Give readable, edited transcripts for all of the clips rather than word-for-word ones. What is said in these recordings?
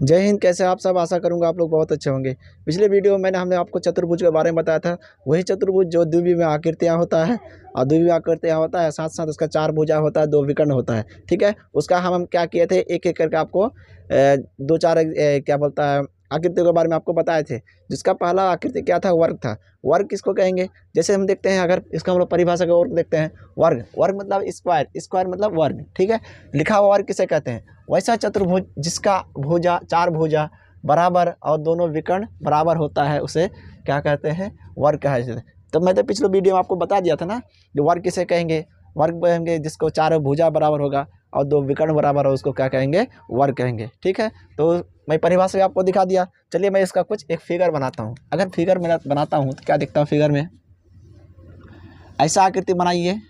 जय हिंद। कैसे आप सब? आशा करूंगा आप लोग बहुत अच्छे होंगे। पिछले वीडियो में हमने आपको चतुर्भुज के बारे में बताया था। वही चतुर्भुज जो द्विविध में आकृतियाँ होता है और द्विविध आकृतियाँ होता है, साथ साथ उसका 4 भुजा होता है, 2 विकर्ण होता है। ठीक है, उसका हम क्या किए थे, एक एक करके आपको 2-4 क्या बोलता है आकृतियों के बारे में आपको बताए थे। जिसका पहला आकृति क्या था, वर्ग था। वर्ग किसको कहेंगे? जैसे हम देखते हैं, अगर इसका हम लोग परिभाषा को और देखते हैं, वर्ग वर्ग मतलब स्क्वायर, स्क्वायर मतलब वर्ग। ठीक है, लिखा हुआ वर्ग किसे कहते हैं? वैसा चतुर्भुज जिसका भुजा 4 भुजा बराबर और दोनों विकर्ण बराबर होता है, उसे क्या कहते हैं? वर्ग कहा जाता है। तो मैं तो पिछले वीडियो में आपको बता दिया था ना, जो वर्ग किसे कहेंगे। वर्ग कहेंगे जिसको 4 भुजा बराबर होगा और 2 विकर्ण बराबर हो, उसको क्या कहेंगे? वर्ग कहेंगे। ठीक है, तो मैं परिभाषा भी आपको दिखा दिया। चलिए मैं इसका कुछ एक फिगर बनाता हूँ। अगर फिगर में बनाता हूँ तो क्या दिखता है फिगर में? ऐसा आकृति बनाइए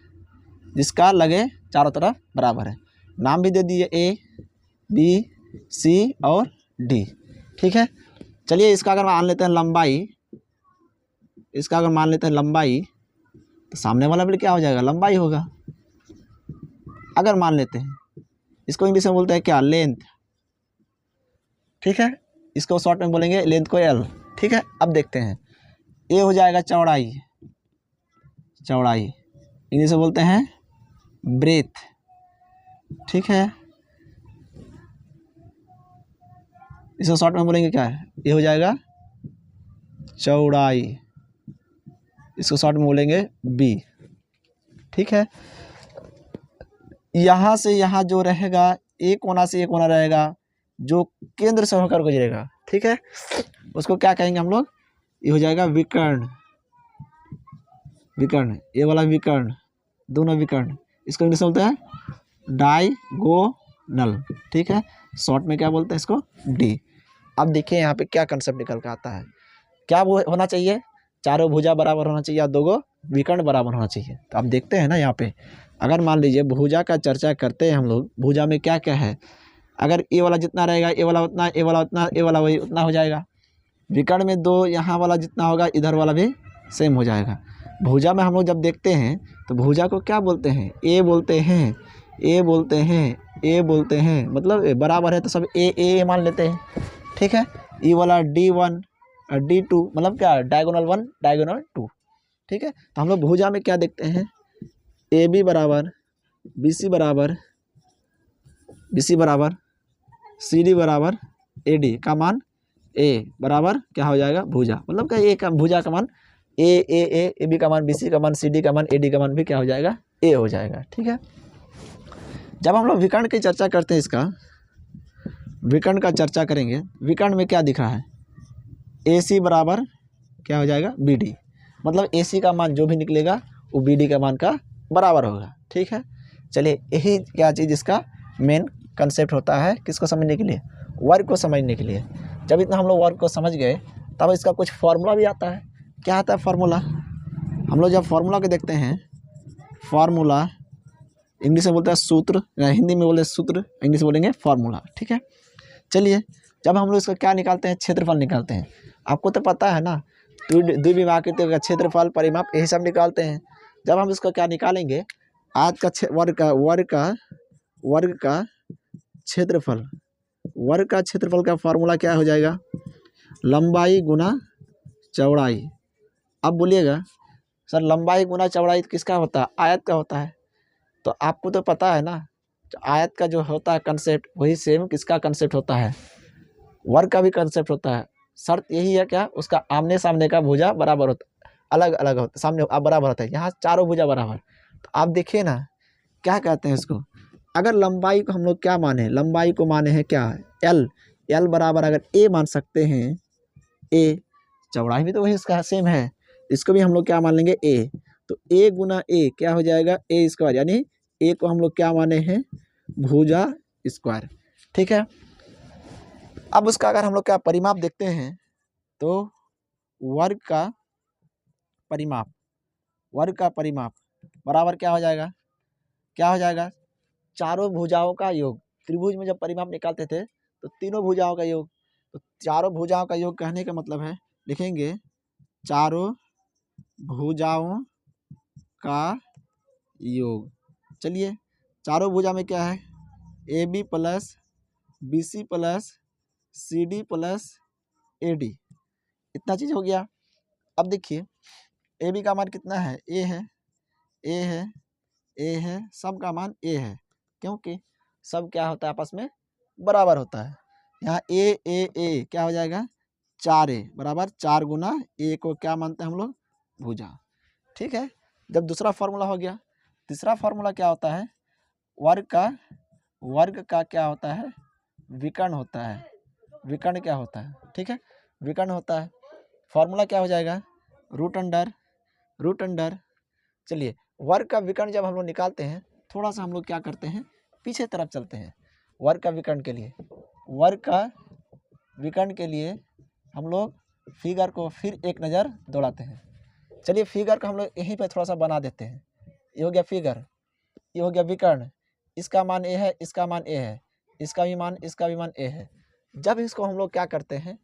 जिसका लगे चारों तरफ बराबर है। नाम भी दे दिए ए, बी, सी और डी। ठीक है, चलिए इसका अगर मान लेते हैं लंबाई, इसका अगर मान लेते हैं लंबाई, तो सामने वाला भी क्या हो जाएगा? लंबाई होगा। अगर मान लेते हैं, इसको इंग्लिश में बोलते हैं क्या? लेंथ। ठीक है, इसको शॉर्ट में बोलेंगे लेंथ को एल। ठीक है, अब देखते हैं, ए हो जाएगा चौड़ाई, चौड़ाई इंग्लिश में बोलते हैं ब्रेथ। ठीक है, इसको शॉर्ट में बोलेंगे क्या है? ये हो जाएगा चौड़ाई, इसको शॉर्ट में बोलेंगे बी। ठीक है, यहाँ से यहाँ जो रहेगा, एक कोना से एक कोना रहेगा, जो केंद्र से होकर गुजरेगा। ठीक है, उसको क्या कहेंगे हम लोग? ये हो जाएगा विकर्ण। विकर्ण, ये वाला विकर्ण, दोनों विकर्ण, इसको इंग्लिश में बोलते हैं डायगोनल। ठीक है, शॉर्ट में क्या बोलते हैं इसको? डी। अब देखिए यहाँ पे क्या कंसेप्ट निकल के आता है। क्या वो होना चाहिए? चारों भुजा बराबर होना चाहिए और दो विकर्ण बराबर होना चाहिए। तो आप देखते हैं ना, यहाँ पे अगर मान लीजिए भुजा का चर्चा करते हैं हम लोग, भुजा में क्या क्या है? अगर ए वाला जितना रहेगा, ए वाला उतना, ए वाला उतना, ए वाला वही उतना हो जाएगा। विकर्ण में 2 यहाँ वाला जितना होगा, इधर वाला भी सेम हो जाएगा। भुजा में हम लोग जब देखते हैं तो भुजा को क्या बोलते हैं? ए बोलते हैं, ए बोलते हैं, ए बोलते हैं, मतलब बराबर है तो सब ए मान लेते हैं। ठीक है, ई वाला D1 और D2 मतलब क्या? Diagonal 1 diagonal 2। ठीक है, तो हम लोग भुजा में क्या देखते हैं? ए बी बराबर, बी सी बराबर, बी सी बराबर, सी डी बराबर, ए डी का मान ए बराबर क्या हो जाएगा? भुजा। मतलब क्या? ए का भुजा का मान ए बी का मान, बी सी का मान, सी डी का मान, ए डी का मान भी क्या हो जाएगा? ए हो जाएगा। ठीक है, जब हम लोग विकर्ण की चर्चा करते हैं, इसका विकर्ण का चर्चा करेंगे, विकर्ण में क्या दिख रहा है? ए सी बराबर क्या हो जाएगा? B D. मतलब ए सी का मान जो भी निकलेगा वो बी डी का मान का बराबर होगा। ठीक है, चलिए यही क्या चीज़ इसका मेन कंसेप्ट होता है, किसको समझने के लिए? वर्ग को समझने के लिए। जब इतना हम लोग वर्ग को समझ गए, तब इसका कुछ फार्मूला भी आता है। क्या आता है फार्मूला? हम लोग जब फार्मूला को देखते हैं, फार्मूला इंग्लिश में बोलते हैं सूत्र, हिंदी में बोले सूत्र, इंग्लिश में बोलेंगे फार्मूला। ठीक है, चलिए जब हम लोग इसका क्या निकालते हैं? क्षेत्रफल निकालते हैं। आपको तो पता है ना, द्विविध आकृति का क्षेत्रफल, परिमाप, यही सब निकालते हैं। जब हम इसका क्या निकालेंगे? आज का वर्ग का क्षेत्रफल, वर्ग का क्षेत्रफल का फार्मूला क्या हो जाएगा? लंबाई गुना चौड़ाई। अब बोलिएगा सर लंबाई गुना चौड़ाई किसका होता है? आयत का होता है। तो आपको तो पता है ना, आयत का जो होता है कंसेप्ट, वही सेम किसका कंसेप्ट होता है? वर्ग का भी कंसेप्ट होता है। शर्त यही है क्या? उसका आमने सामने का भुजा बराबर होता है, अलग अलग होता है, सामने बराबर होता है। यहाँ चारों भुजा बराबर। तो आप देखिए ना, क्या कहते हैं इसको? अगर लंबाई को हम लोग क्या माने? लंबाई को माने हैं क्या? एल। एल बराबर अगर ए मान सकते हैं, ए, चौड़ाई भी तो वही इसका सेम है, इसको भी हम लोग क्या मान लेंगे? ए। तो ए गुना ए क्या हो जाएगा? ए स्क्वायर, यानी ए को हम लोग क्या माने हैं? भुजा स्क्वायर। ठीक है, अब उसका अगर हम लोग क्या परिमाप देखते हैं, तो वर्ग का परिमाप, वर्ग का परिमाप बराबर क्या हो जाएगा? क्या हो जाएगा? चारों भुजाओं का योग। त्रिभुज में जब परिमाप निकालते थे तो तीनों भुजाओं का योग। तो चारों भुजाओं का योग कहने का मतलब है, लिखेंगे चारों भुजाओं का योग। चलिए चारों भुजा में क्या है? A B plus B C plus CD plus AD, इतना चीज़ हो गया। अब देखिए AB का मान कितना है, A है, A है, A है, सब का मान A है, क्योंकि सब क्या होता है आपस में बराबर होता है। यहाँ A क्या हो जाएगा, 4A बराबर 4 गुना A को क्या मानते हैं हम लोग, भुजा। ठीक है, जब दूसरा फॉर्मूला हो गया, तीसरा फॉर्मूला क्या होता है, वर्ग का क्या होता है, विकर्ण होता है। विकर्ण क्या होता है, ठीक है, विकर्ण होता है। फॉर्मूला क्या हो जाएगा, रूट अंडर। चलिए वर्ग का विकर्ण जब हम लोग निकालते हैं, थोड़ा सा हम लोग क्या करते हैं, पीछे तरफ चलते हैं। वर्ग का विकर्ण के लिए, वर्ग का विकर्ण के लिए हम लोग फिगर को फिर एक नज़र दौड़ाते हैं। चलिए फिगर को हम लोग यहीं पे थोड़ा सा बना देते हैं। ये हो गया फिगर, ये हो गया विकर्ण, इसका मान ए है, इसका मान ए है, इसका भी मान ए है। जब इसको हम लोग क्या करते हैं,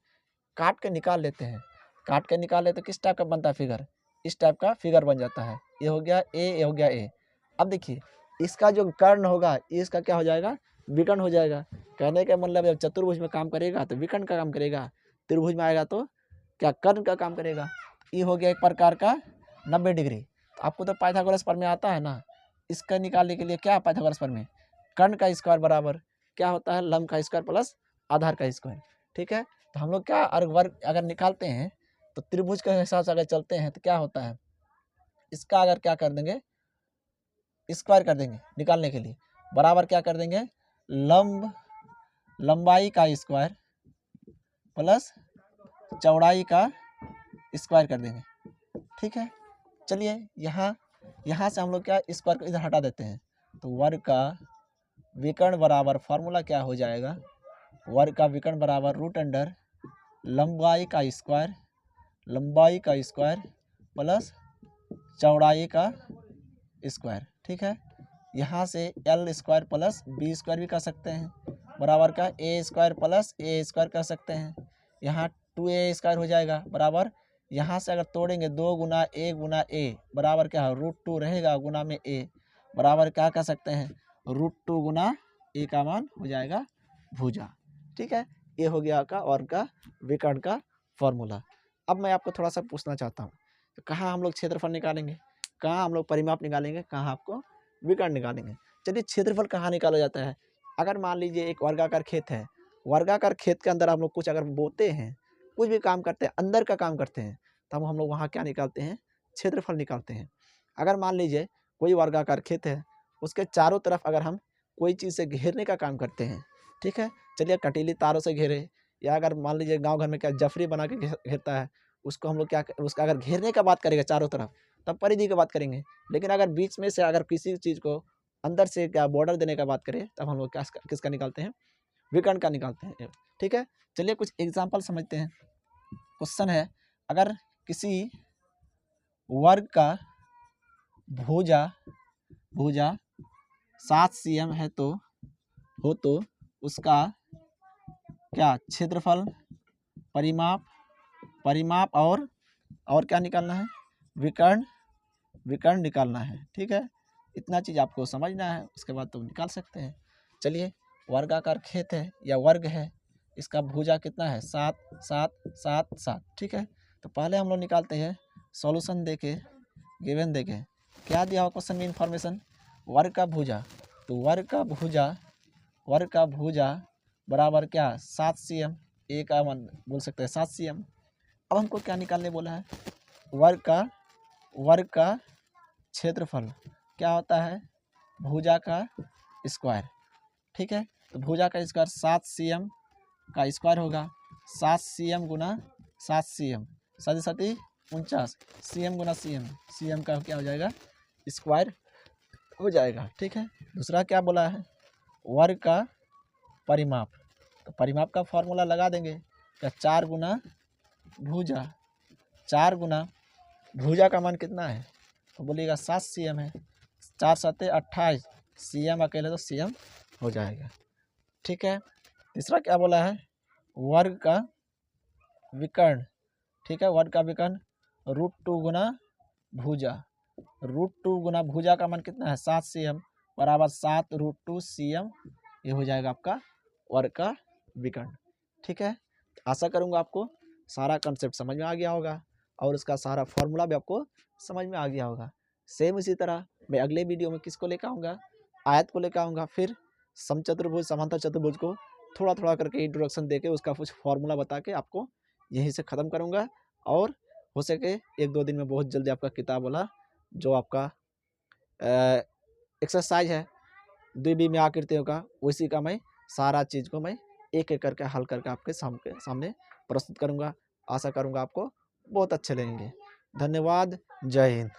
काट के निकाल लेते हैं, काट के निकाल लेते तो किस टाइप का बनता है फिगर, इस टाइप का फिगर बन जाता है। ये हो गया ए, ये हो गया ए। अब देखिए इसका जो कर्ण होगा, ये इसका क्या हो जाएगा, विकर्ण हो जाएगा। कहने का मतलब जब चतुर्भुज में काम करेगा तो विकर्ण का काम करेगा, त्रिभुज में आएगा तो क्या कर्ण का काम करेगा। ये हो गया एक प्रकार का 90 डिग्री। तो आपको तो पाइथागोरस प्रमेय आता है ना, इसका निकालने के लिए क्या है पाइथागोरस प्रमेय, कर्ण का स्क्वायर बराबर क्या होता है, लंब का स्क्वायर प्लस आधार का स्क्वायर। ठीक है, तो हम लोग क्या वर्ग अगर निकालते हैं तो त्रिभुज के हिसाब से अगर चलते हैं तो क्या होता है, इसका अगर क्या कर देंगे, स्क्वायर कर देंगे निकालने के लिए, बराबर क्या कर देंगे, लंबाई का स्क्वायर प्लस चौड़ाई का स्क्वायर कर देंगे। ठीक है, चलिए यहाँ से हम लोग क्या स्क्वायर को इधर हटा देते हैं, तो वर्ग का विकर्ण बराबर फॉर्मूला क्या हो जाएगा, वर्ग का विकर्ण बराबर रूट अंडर लंबाई का स्क्वायर प्लस चौड़ाई का स्क्वायर। ठीक है, यहाँ से L square plus B square भी कर सकते हैं, बराबर का A square plus A square कर सकते हैं। यहाँ 2a स्क्वायर हो जाएगा बराबर, यहाँ से अगर तोड़ेंगे 2 गुना ए बराबर क्या है, √2 रहेगा गुना में a बराबर क्या कर सकते हैं, √2 गुना a का मान हो जाएगा भुजा। ठीक है, ये हो गया आपका वर्ग का विकर्ण का फॉर्मूला। अब मैं आपको थोड़ा सा पूछना चाहता हूँ, तो कहाँ हम लोग क्षेत्रफल निकालेंगे, कहाँ हम लोग परिमाप निकालेंगे, कहाँ आपको विकर्ण निकालेंगे। चलिए क्षेत्रफल कहाँ निकाला जाता है, अगर मान लीजिए एक वर्गाकार खेत है, वर्गाकार खेत के अंदर हम लोग कुछ अगर बोते हैं, कुछ भी काम करते हैं, अंदर का काम करते हैं, तब हम लोग वहाँ क्या निकालते हैं, क्षेत्रफल निकालते हैं। अगर मान लीजिए कोई वर्गाकार खेत है, उसके चारों तरफ अगर हम कोई चीज़ से घेरने का काम करते हैं, ठीक है, चलिए कटीली तारों से घेरे, या अगर मान लीजिए गाँव घर में क्या जफरी बना के घेरता है, उसको हम लोग क्या, उसका अगर घेरने का बात करेगा चारों तरफ, तब परिधि की बात करेंगे। लेकिन अगर बीच में से अगर किसी चीज़ को अंदर से क्या बॉर्डर देने का बात करें, तब हम लोग क्या किसका निकालते हैं, विकर्ण का निकालते हैं। ठीक है, चलिए कुछ एग्जाम्पल समझते हैं। क्वेश्चन है, अगर किसी वर्ग का भुजा 7 cm है तो उसका क्या क्षेत्रफल, परिमाप और क्या निकालना है, विकर्ण निकालना है। ठीक है, इतना चीज़ आपको समझना है, उसके बाद तो निकाल सकते हैं। चलिए वर्गाकार खेत है या वर्ग है, इसका भुजा कितना है, 7 7 7 7। ठीक है, तो पहले हम लोग निकालते हैं सॉल्यूशन देके, गिवन देके क्या दिया हुआ क्वेश्चन में इंफॉर्मेशन, वर्ग का भुजा, तो वर्ग का भुजा बराबर क्या, 7 cm, ए का मान बोल सकते हैं 7 cm। अब हमको क्या निकालने बोला है, वर्ग का क्षेत्रफल क्या होता है, भुजा का स्क्वायर। ठीक है, तो भुजा का स्क्वायर 7 cm का स्क्वायर होगा, 7 cm गुना 7 cm, 7 7 49 cm गुना cm का क्या हो जाएगा, स्क्वायर हो जाएगा। ठीक है, दूसरा क्या बोला है, वर्ग का परिमाप, तो परिमाप का फॉर्मूला लगा देंगे, क्या 4 गुना भुजा का मान कितना है, तो बोलिएगा 7 cm है, 4 7 28 cm अकेले तो cm हो जाएगा। ठीक है, तीसरा क्या बोला है, वर्ग का विकर्ण। ठीक है, वर्ग का विकर्ण √2 गुना भुजा का मान कितना है, 7 cm बराबर 7 √2 cm, ये हो जाएगा आपका वर्ग का विकर्ण। ठीक है, आशा करूँगा आपको सारा कंसेप्ट समझ में आ गया होगा और उसका सारा फॉर्मूला भी आपको समझ में आ गया होगा। सेम इसी तरह मैं अगले वीडियो में किसको लेकर आऊँगा, आयत को लेकर आऊँगा, फिर समचतुर्भुज समांतर चतुर्भुज को थोड़ा थोड़ा करके इंट्रोडक्शन देके उसका कुछ फॉर्मूला बता के आपको यहीं से ख़त्म करूँगा। और हो सके 1-2 दिन में बहुत जल्दी आपका किताब वाला जो आपका एक्सरसाइज है द्विविमीय में आकृतियों का, उसी का मैं सारा चीज़ को मैं एक एक करके हल करके आपके सामने प्रस्तुत करूँगा। आशा करूँगा आपको बहुत अच्छे लगेंगे। धन्यवाद। जय हिंद।